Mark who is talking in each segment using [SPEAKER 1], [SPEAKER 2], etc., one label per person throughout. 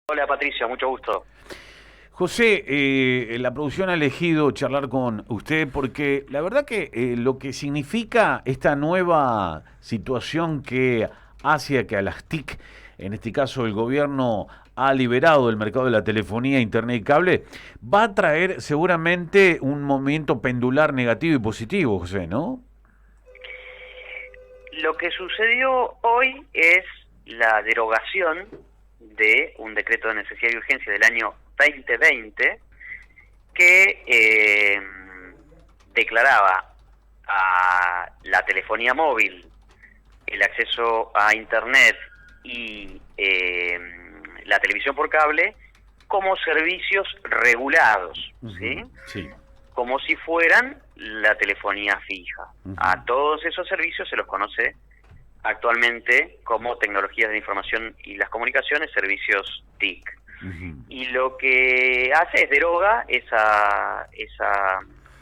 [SPEAKER 1] Hola Patricia, mucho gusto.
[SPEAKER 2] José, la producción ha elegido charlar con usted porque la verdad que lo que significa esta nueva situación que hace que a las TIC, en este caso el gobierno ha liberado del mercado de la telefonía, internet y cable, va a traer seguramente un movimiento pendular negativo y positivo, José, ¿no?
[SPEAKER 1] Lo que sucedió hoy es la derogación de un decreto de necesidad y urgencia del año 2020 que declaraba a la telefonía móvil, el acceso a Internet y la televisión por cable como servicios regulados, ¿sí?
[SPEAKER 2] Ujú, sí.
[SPEAKER 1] Como si fueran la telefonía fija.
[SPEAKER 2] Ujú,
[SPEAKER 1] A todos esos servicios se los conoce actualmente como tecnologías de información y las comunicaciones, servicios TIC.
[SPEAKER 2] ujú,
[SPEAKER 1] Y lo que hace es deroga esa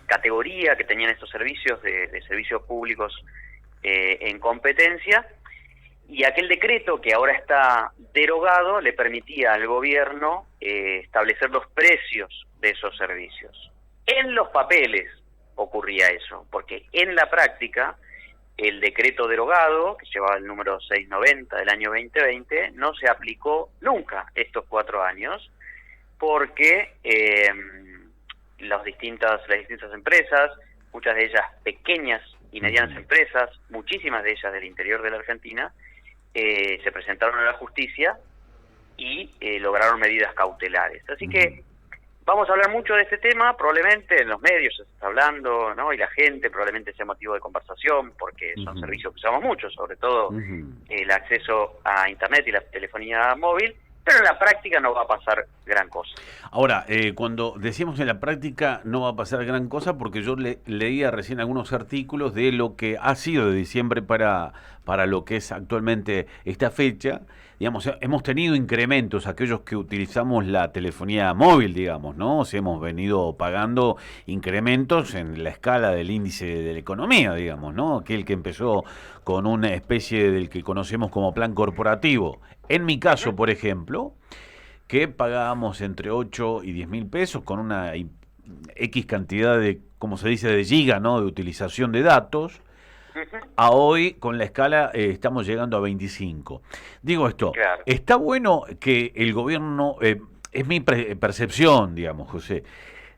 [SPEAKER 1] categoría que tenían estos servicios de servicios públicos en competencia, y aquel decreto que ahora está derogado le permitía al gobierno establecer los precios de esos servicios. En los papeles ocurría eso, porque en la práctica el decreto derogado, que llevaba el número 690 del año 2020, no se aplicó nunca estos 4 años, porque las distintas empresas, muchas de ellas pequeñas y medianas
[SPEAKER 2] ujú,
[SPEAKER 1] empresas, muchísimas de ellas del interior de la Argentina, se presentaron a la justicia y lograron medidas cautelares. Así
[SPEAKER 2] ujú,
[SPEAKER 1] que vamos a hablar mucho de este tema, probablemente en los medios se está hablando, ¿no? Y la gente probablemente sea motivo de conversación, porque son
[SPEAKER 2] ujú,
[SPEAKER 1] servicios que usamos mucho, sobre todo
[SPEAKER 2] ujú.
[SPEAKER 1] el acceso a Internet y la telefonía móvil, pero en la práctica no va a pasar gran cosa.
[SPEAKER 2] Ahora, cuando decíamos en la práctica no va a pasar gran cosa, porque yo leía recién algunos artículos de lo que ha sido de diciembre para lo que es actualmente esta fecha. Digamos, hemos tenido incrementos, aquellos que utilizamos la telefonía móvil, digamos, ¿no? O sea, hemos venido pagando incrementos en la escala del índice de la economía, digamos, ¿no? Aquel que empezó con una especie del que conocemos como plan corporativo. En mi
[SPEAKER 1] Uh -huh,
[SPEAKER 2] caso, por ejemplo, que pagábamos entre 8 y 10 mil pesos con una X cantidad de, como se dice, de giga, ¿no? De utilización de datos.
[SPEAKER 1] uh -huh,
[SPEAKER 2] A hoy, con la escala, estamos llegando a 25. Digo esto,
[SPEAKER 1] claro.
[SPEAKER 2] está bueno que el gobierno, es mi percepción, digamos, José,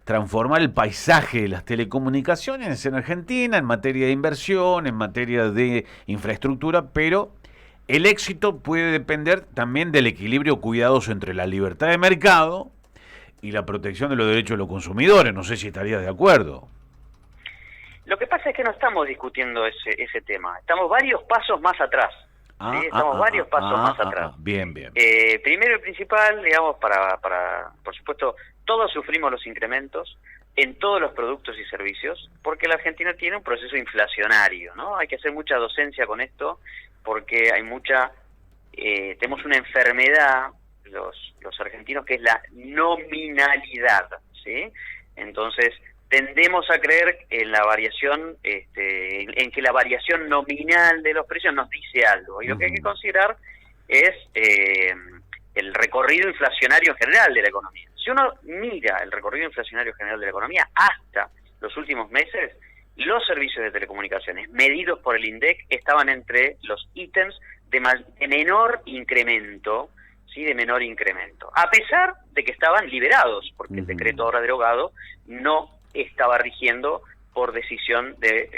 [SPEAKER 2] transformar el paisaje de las telecomunicaciones en Argentina en materia de inversión, en materia de infraestructura, pero el éxito puede depender también del equilibrio cuidadoso entre la libertad de mercado y la protección de los derechos de los consumidores. No sé si estarías de acuerdo.
[SPEAKER 1] Lo que pasa es que no estamos discutiendo ese tema, estamos varios pasos más atrás, ¿sí? Estamos varios pasos más atrás.
[SPEAKER 2] Bien, bien.
[SPEAKER 1] Primero y principal, digamos, por supuesto, todos sufrimos los incrementos en todos los productos y servicios, porque la Argentina tiene un proceso inflacionario, ¿no? Hay que hacer mucha docencia con esto, porque hay tenemos una enfermedad, los argentinos, que es la nominalidad, ¿sí? Entonces, tendemos a creer en la variación, en que la variación nominal de los precios nos dice algo, y lo que hay que
[SPEAKER 2] Ujú,
[SPEAKER 1] considerar es el recorrido inflacionario general de la economía. Si uno mira el recorrido inflacionario general de la economía hasta los últimos meses, los servicios de telecomunicaciones medidos por el INDEC estaban entre los ítems de menor incremento, ¿sí? De menor incremento, a pesar de que estaban liberados, porque el
[SPEAKER 2] ujú.
[SPEAKER 1] decreto ahora derogado no estaba rigiendo por decisión de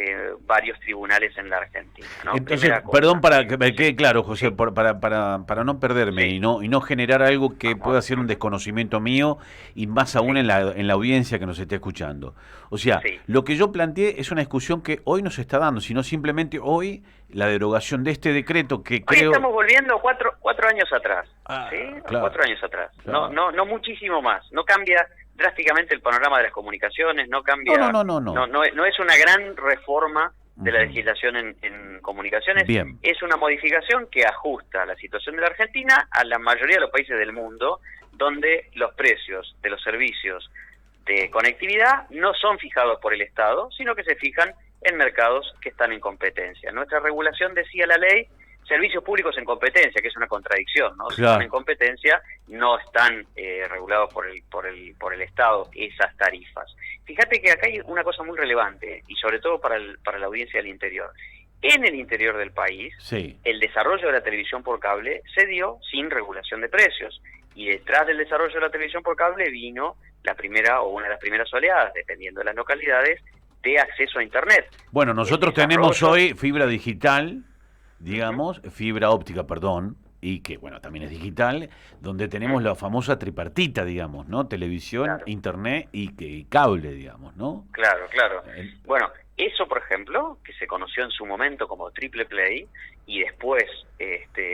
[SPEAKER 1] varios tribunales en la Argentina, ¿no?
[SPEAKER 2] Entonces,
[SPEAKER 1] Primera
[SPEAKER 2] perdón
[SPEAKER 1] cosa.
[SPEAKER 2] para que me quede claro, José,
[SPEAKER 1] Sí,
[SPEAKER 2] para no perderme
[SPEAKER 1] sí.
[SPEAKER 2] y no generar algo que pueda ser un
[SPEAKER 1] Ujú,
[SPEAKER 2] desconocimiento mío y más aún
[SPEAKER 1] sí,
[SPEAKER 2] en la audiencia que nos esté escuchando. O sea,
[SPEAKER 1] sí.
[SPEAKER 2] lo que yo planteé es una discusión que hoy no se está dando, sino simplemente hoy la derogación de este decreto que
[SPEAKER 1] Hoy
[SPEAKER 2] creo...
[SPEAKER 1] estamos volviendo cuatro años atrás, ¿sí?
[SPEAKER 2] Ah,
[SPEAKER 1] A
[SPEAKER 2] claro,
[SPEAKER 1] 4 años atrás. No,
[SPEAKER 2] claro.
[SPEAKER 1] no, no muchísimo más. No cambia drásticamente el panorama de las comunicaciones, no
[SPEAKER 2] No, no,
[SPEAKER 1] cambia,
[SPEAKER 2] no, no, no.
[SPEAKER 1] no es una gran reforma de la
[SPEAKER 2] Ujú.
[SPEAKER 1] legislación en comunicaciones,
[SPEAKER 2] Bien.
[SPEAKER 1] es una modificación que ajusta la situación de la Argentina a la mayoría de los países del mundo, donde los precios de los servicios de conectividad no son fijados por el Estado, sino que se fijan en mercados que están en competencia. Nuestra regulación, decía la ley, servicios públicos en competencia, que es una contradicción, ¿no? Si
[SPEAKER 2] Claro.
[SPEAKER 1] están en competencia, no están regulados por el Estado esas tarifas. Fíjate que acá hay una cosa muy relevante, y sobre todo para la audiencia del interior. En el interior del país,
[SPEAKER 2] Sí.
[SPEAKER 1] el desarrollo de la televisión por cable se dio sin regulación de precios. Y detrás del desarrollo de la televisión por cable vino la primera o una de las primeras oleadas, dependiendo de las localidades, de acceso a Internet.
[SPEAKER 2] Bueno, nosotros
[SPEAKER 1] El desarrollo-
[SPEAKER 2] tenemos hoy fibra digital, digamos, fibra óptica, perdón, y que, bueno, también es digital, donde tenemos la famosa tripartita, digamos, ¿no? Televisión,
[SPEAKER 1] Claro.
[SPEAKER 2] internet y cable, digamos, ¿no?
[SPEAKER 1] Claro, claro.
[SPEAKER 2] El-
[SPEAKER 1] Bueno, eso, por ejemplo, que se conoció en su momento como triple play y después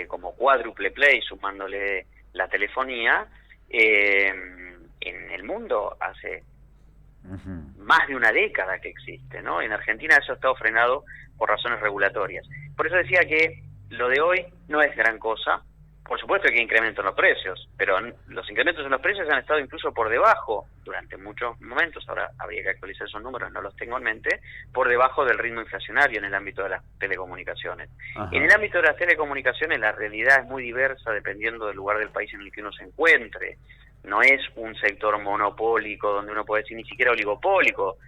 [SPEAKER 1] como cuádruple play, sumándole la telefonía, en el mundo hace
[SPEAKER 2] Ujú.
[SPEAKER 1] más de una década que existe, ¿no? En Argentina eso ha estado frenado por razones regulatorias. Por eso decía que lo de hoy no es gran cosa. Por supuesto que hay incrementos en los precios, pero los incrementos en los precios han estado incluso por debajo, durante muchos momentos, ahora habría que actualizar esos números, no los tengo en mente, por debajo del ritmo inflacionario en el ámbito de las telecomunicaciones.
[SPEAKER 2] Ajá.
[SPEAKER 1] En el ámbito de las telecomunicaciones la realidad es muy diversa dependiendo del lugar del país en el que uno se encuentre. No es un sector monopólico donde uno puede decir ni siquiera oligopólico.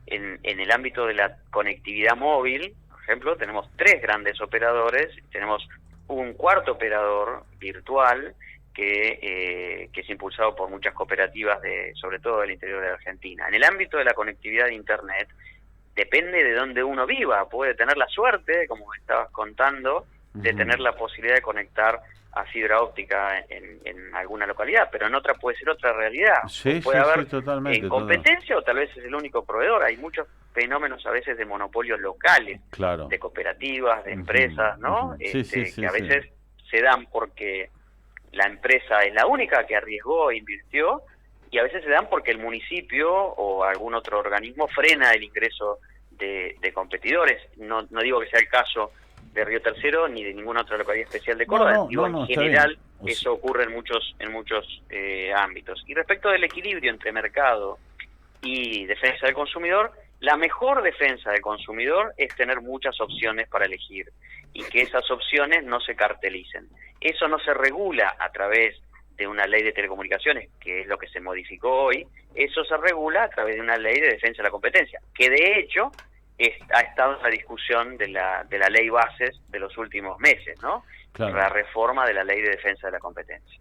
[SPEAKER 1] En el ámbito de la conectividad móvil, por ejemplo, tenemos 3 grandes operadores, tenemos un cuarto operador virtual que es impulsado por muchas cooperativas, sobre todo del interior de la Argentina. En el ámbito de la conectividad de Internet, depende de dónde uno viva. Puede tener la suerte, como me estabas contando, de tener la posibilidad de conectar a fibra óptica en alguna localidad, pero en otra puede ser otra realidad.
[SPEAKER 2] Sí,
[SPEAKER 1] Puede
[SPEAKER 2] sí,
[SPEAKER 1] haber
[SPEAKER 2] sí, totalmente.
[SPEAKER 1] competencia o tal vez es el único proveedor. Hay muchos fenómenos a veces de monopolios locales,
[SPEAKER 2] Claro.
[SPEAKER 1] de cooperativas, de empresas, ¿no?
[SPEAKER 2] Sí, sí, sí,
[SPEAKER 1] que a
[SPEAKER 2] sí.
[SPEAKER 1] veces se dan porque la empresa es la única que arriesgó e invirtió, y a veces se dan porque el municipio o algún otro organismo frena el ingreso de competidores. No digo que sea el caso de Río Tercero ni de ninguna otra localidad especial de Córdoba. Digo, en
[SPEAKER 2] está
[SPEAKER 1] general
[SPEAKER 2] bien.
[SPEAKER 1] eso ocurre en muchos ámbitos. Y respecto del equilibrio entre mercado y defensa del consumidor, la mejor defensa del consumidor es tener muchas opciones para elegir y que esas opciones no se cartelicen. Eso no se regula a través de una ley de telecomunicaciones, que es lo que se modificó hoy. Eso se regula a través de una ley de defensa de la competencia, que de hecho ha estado en la discusión de la ley bases de los últimos meses, ¿no?
[SPEAKER 2] Claro.
[SPEAKER 1] La reforma de la ley de defensa de la competencia.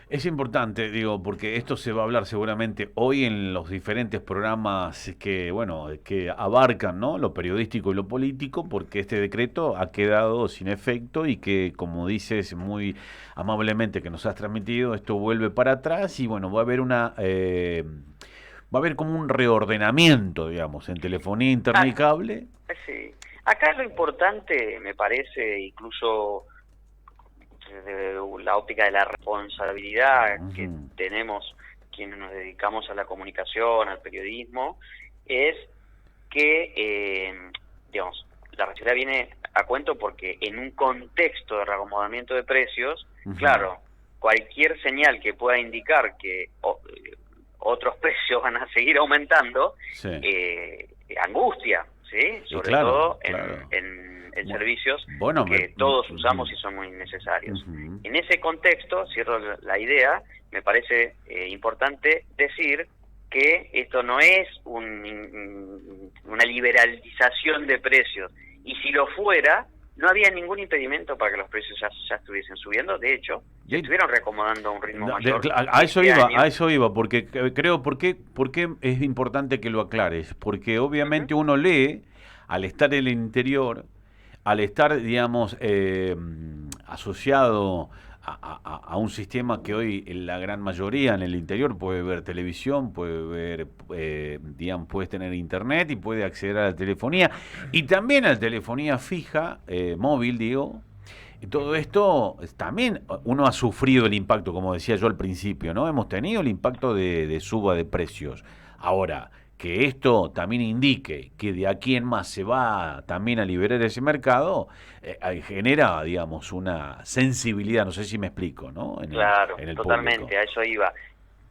[SPEAKER 2] Es importante, digo, porque esto se va a hablar seguramente hoy en los diferentes programas que, bueno, que abarcan, ¿no?, lo periodístico y lo político, porque este decreto ha quedado sin efecto y que, como dices muy amablemente que nos has transmitido, esto vuelve para atrás y, bueno, va a haber va a haber como un reordenamiento, digamos, en telefonía, internet y cable.
[SPEAKER 1] Sí. Acá lo importante, me parece, incluso desde la óptica de la responsabilidad que tenemos quienes nos dedicamos a la comunicación, al periodismo, es que, digamos, la responsabilidad viene a cuento porque en un contexto de reacomodamiento de precios, claro, cualquier señal que pueda indicar que otros precios van a seguir aumentando, angustia, ¿sí? Sobre todo en servicios que todos usamos y son muy necesarios. En ese contexto, cierro la idea, me parece importante decir que esto no es una liberalización de precios, y si lo fuera, no había ningún impedimento para que los precios ya estuviesen subiendo. De hecho, se estuvieron reacomodando a un ritmo mayor.
[SPEAKER 2] A eso iba, porque creo, ¿por qué es importante que lo aclares? Porque obviamente uno lee, al estar en el interior, al estar, digamos, asociado a un sistema que hoy la gran mayoría en el interior puede ver televisión, puede ver, digamos, puedes tener internet y puede acceder a la telefonía y también a la telefonía fija, móvil, digo. Y todo esto, también uno ha sufrido el impacto, como decía yo al principio, ¿no? Hemos tenido el impacto de suba de precios. Ahora, que esto también indique que de aquí en más se va también a liberar ese mercado, genera, digamos, una sensibilidad, no sé si me explico, ¿no?
[SPEAKER 1] Claro,
[SPEAKER 2] en el
[SPEAKER 1] totalmente,
[SPEAKER 2] público.
[SPEAKER 1] a eso iba.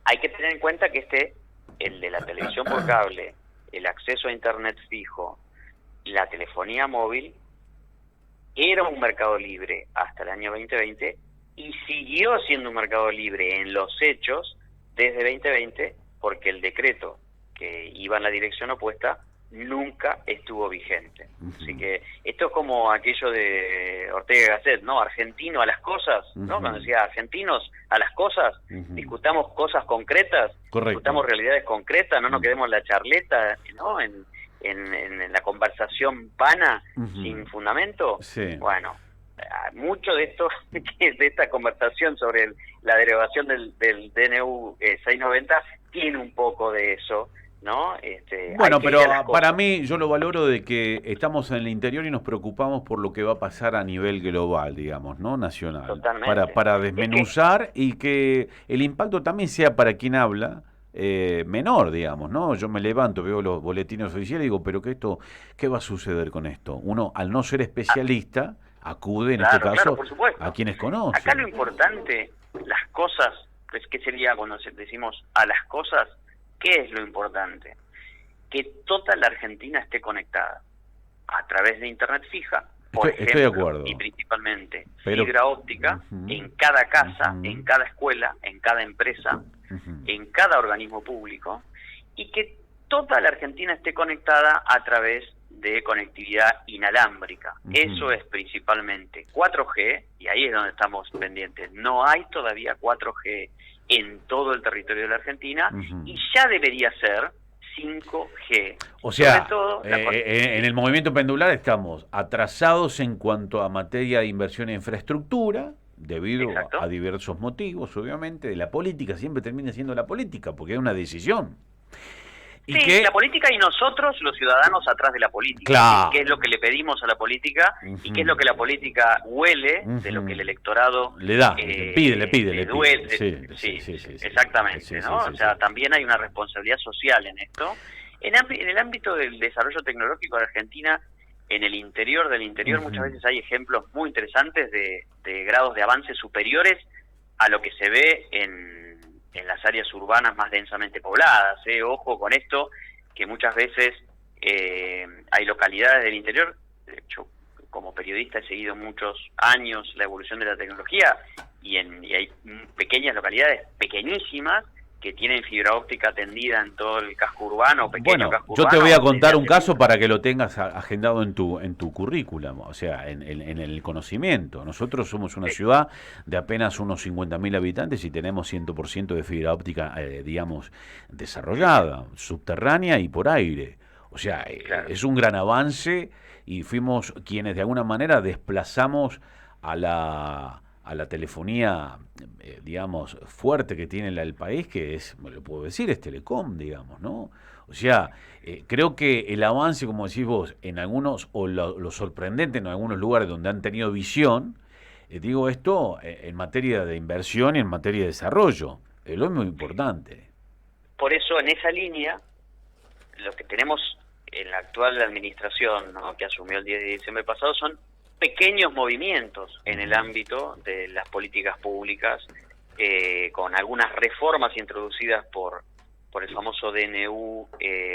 [SPEAKER 1] Hay que tener en cuenta que el de la televisión por cable, el acceso a internet fijo, la telefonía móvil, era un mercado libre hasta el año 2020 y siguió siendo un mercado libre en los hechos desde 2020 porque el decreto que iba en la dirección opuesta nunca estuvo vigente. Así que esto es como aquello de Ortega y Gasset, ¿no? Argentino a las cosas, ¿no? Cuando decía argentinos a las cosas, discutamos cosas concretas, discutamos realidades concretas, no nos quedemos en la charleta, ¿no? En la conversación vana, sin fundamento.
[SPEAKER 2] Sí.
[SPEAKER 1] Bueno, mucho de esto, de esta conversación sobre la derogación del DNU 690 tiene un poco de eso, ¿no?
[SPEAKER 2] Bueno, pero para mí yo lo valoro de que estamos en el interior y nos preocupamos por lo que va a pasar a nivel global, digamos, ¿no? Nacional.
[SPEAKER 1] Totalmente.
[SPEAKER 2] Para desmenuzar y que el impacto también sea para quien habla menor, digamos, ¿no? Yo me levanto, veo los boletines oficiales y digo, pero ¿qué va a suceder con esto? Uno, al no ser especialista, acude en este caso
[SPEAKER 1] por supuesto,
[SPEAKER 2] a quienes conocen.
[SPEAKER 1] Acá lo importante, las cosas, pues, ¿qué sería cuando decimos a las cosas? ¿Qué es lo importante? Que toda la Argentina esté conectada a través de Internet fija, por ejemplo,
[SPEAKER 2] estoy de acuerdo.
[SPEAKER 1] Y principalmente fibra óptica en cada casa, en cada escuela, en cada empresa, en cada organismo público, y que toda la Argentina esté conectada a través de conectividad inalámbrica. Eso es principalmente 4G, y ahí es donde estamos pendientes. No hay todavía 4G en todo el territorio de la Argentina, y ya debería ser 5G.
[SPEAKER 2] O sea, todo, en el movimiento pendular estamos atrasados en cuanto a materia de inversión en infraestructura, debido a diversos motivos, obviamente, de la política. Siempre termina siendo la política, porque es una decisión.
[SPEAKER 1] Sí, la política y nosotros, los ciudadanos, atrás de la política.
[SPEAKER 2] Claro.
[SPEAKER 1] ¿Qué es lo que le pedimos a la política? Y qué es lo que la política huele de lo que el electorado
[SPEAKER 2] le da, le pide.
[SPEAKER 1] Duele. Sí, exactamente, ¿no? O sea, también hay una responsabilidad social en esto. En el ámbito del desarrollo tecnológico de Argentina, en el interior del interior, muchas veces hay ejemplos muy interesantes de grados de avance superiores a lo que se ve en las áreas urbanas más densamente pobladas. Ojo con esto, que muchas veces hay localidades del interior. De hecho, como periodista he seguido muchos años la evolución de la tecnología y hay pequeñas localidades pequeñísimas que tienen fibra óptica tendida en todo el casco urbano,
[SPEAKER 2] bueno,
[SPEAKER 1] casco
[SPEAKER 2] yo
[SPEAKER 1] urbano,
[SPEAKER 2] te voy a contar un caso para que lo tengas agendado en tu currículum, o sea, en el conocimiento. Nosotros somos una ciudad de apenas unos 50.000 habitantes y tenemos 100% de fibra óptica, digamos, desarrollada, subterránea y por aire. O sea, es un gran avance y fuimos quienes de alguna manera desplazamos a la telefonía, digamos, fuerte que tiene el país, que es, me lo puedo decir, es Telecom, digamos, ¿no? O sea, creo que el avance, como decís vos, en algunos, o lo sorprendente en algunos lugares donde han tenido visión, digo esto en materia de inversión y en materia de desarrollo, lo es muy importante.
[SPEAKER 1] Por eso, en esa línea, lo que tenemos en la actual administración, ¿no?, que asumió el 10 de diciembre pasado, son pequeños movimientos en el ámbito de las políticas públicas, con algunas reformas introducidas por el famoso DNU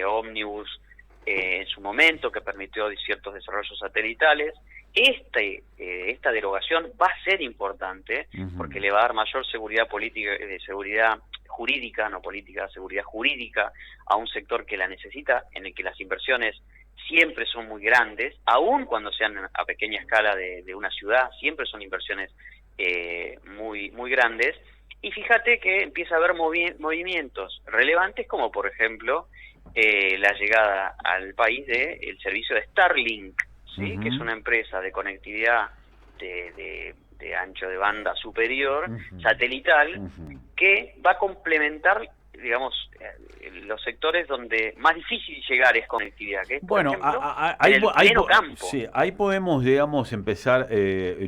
[SPEAKER 1] Ómnibus en su momento, que permitió ciertos desarrollos satelitales. Esta derogación va a ser importante porque le va a dar mayor seguridad política, seguridad jurídica, no política, seguridad jurídica a un sector que la necesita, en el que las inversiones siempre son muy grandes, aun cuando sean a pequeña escala de una ciudad, siempre son inversiones muy muy grandes. Y fíjate que empieza a haber movimientos relevantes, como por ejemplo la llegada al país del servicio de Starlink, ¿sí? Que es una empresa de conectividad de ancho de banda superior, satelital, que va a complementar, digamos, los sectores donde más difícil llegar es conectividad, que es, por ejemplo, en el campo.
[SPEAKER 2] Sí, ahí podemos, digamos, empezar.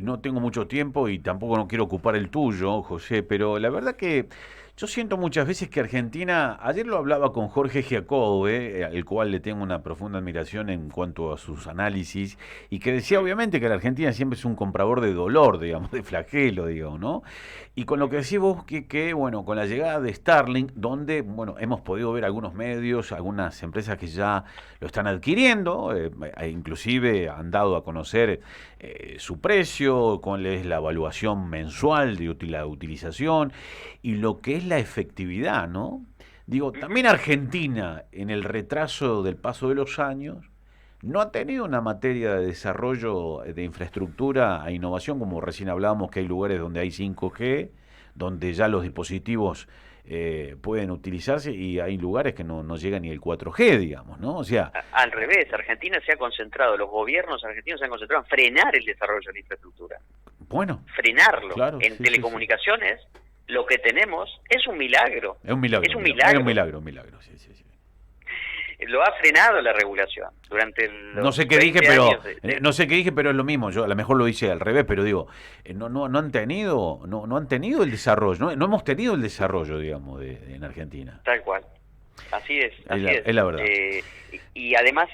[SPEAKER 2] No tengo mucho tiempo y tampoco no quiero ocupar el tuyo, José, pero la verdad que Yo siento muchas veces que Argentina, ayer lo hablaba con Jorge Giacobbe, al cual le tengo una profunda admiración en cuanto a sus análisis, y que decía obviamente que la Argentina siempre es un comprador de dolor, digamos, de flagelo, digamos, ¿no? Y con lo que decís vos, bueno, con la llegada de Starlink, donde, bueno, hemos podido ver algunos medios, algunas empresas que ya lo están adquiriendo, inclusive han dado a conocer su precio, cuál es la evaluación mensual de la utilización y lo que es la efectividad, ¿no? Digo, también Argentina, en el retraso del paso de los años, no ha tenido una materia de desarrollo de infraestructura a innovación, como recién hablábamos que hay lugares donde hay 5G, donde ya los dispositivos pueden utilizarse y hay lugares que no llega ni el 4G, digamos, ¿no? O sea...
[SPEAKER 1] Al revés, Argentina se ha concentrado, los gobiernos argentinos se han concentrado en frenar el desarrollo de la infraestructura.
[SPEAKER 2] Bueno.
[SPEAKER 1] Frenarlo.
[SPEAKER 2] Claro,
[SPEAKER 1] en
[SPEAKER 2] sí,
[SPEAKER 1] telecomunicaciones, sí. Lo que tenemos es un milagro.
[SPEAKER 2] Es un milagro.
[SPEAKER 1] Es un milagro.
[SPEAKER 2] Un milagro, sí.
[SPEAKER 1] Lo ha frenado la regulación durante los
[SPEAKER 2] no sé qué dije, pero
[SPEAKER 1] no
[SPEAKER 2] sé qué dije, pero es lo mismo. Yo a lo mejor lo hice al revés, pero digo, no han tenido el desarrollo, no hemos tenido el desarrollo, digamos, en Argentina.
[SPEAKER 1] Tal cual. Así es.
[SPEAKER 2] Es la verdad.
[SPEAKER 1] Y además,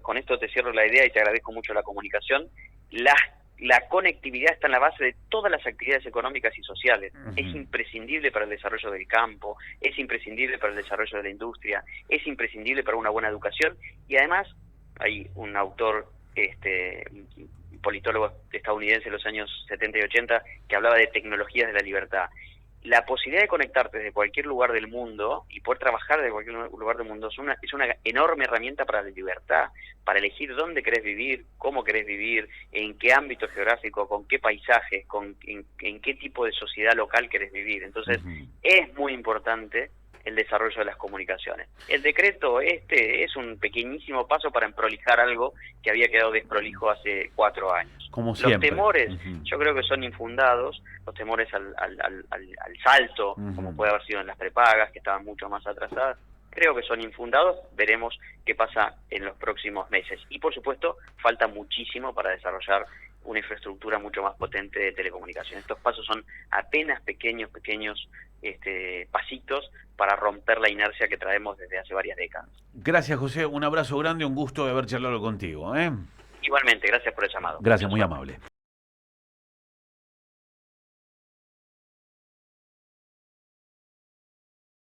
[SPEAKER 1] con esto te cierro la idea y te agradezco mucho la comunicación. La conectividad está en la base de todas las actividades económicas y sociales. Uh-huh. Es imprescindible para el desarrollo del campo, es imprescindible para el desarrollo de la industria, es imprescindible para una buena educación. Y además, hay un autor, politólogo estadounidense de los años 70 y 80, que hablaba de tecnologías de la libertad. La posibilidad de conectarte desde cualquier lugar del mundo y poder trabajar desde cualquier lugar del mundo es una enorme herramienta para la libertad, para elegir dónde querés vivir, cómo querés vivir, en qué ámbito geográfico, con qué paisajes, en qué tipo de sociedad local querés vivir. Entonces, es muy importante el desarrollo de las comunicaciones. El decreto es un pequeñísimo paso para emprolijar algo que había quedado desprolijo hace 4 años.
[SPEAKER 2] Como siempre.
[SPEAKER 1] Los temores, yo creo que son infundados, los temores al salto, como puede haber sido en las prepagas, que estaban mucho más atrasadas, creo que son infundados. Veremos qué pasa en los próximos meses. Y por supuesto, falta muchísimo para desarrollar una infraestructura mucho más potente de telecomunicaciones. Estos pasos son apenas pequeños pasitos para romper la inercia que traemos desde hace varias décadas.
[SPEAKER 2] Gracias, José. Un abrazo grande, un gusto de haber charlado contigo.
[SPEAKER 1] Igualmente, gracias por el llamado.
[SPEAKER 2] Gracias, muy amable.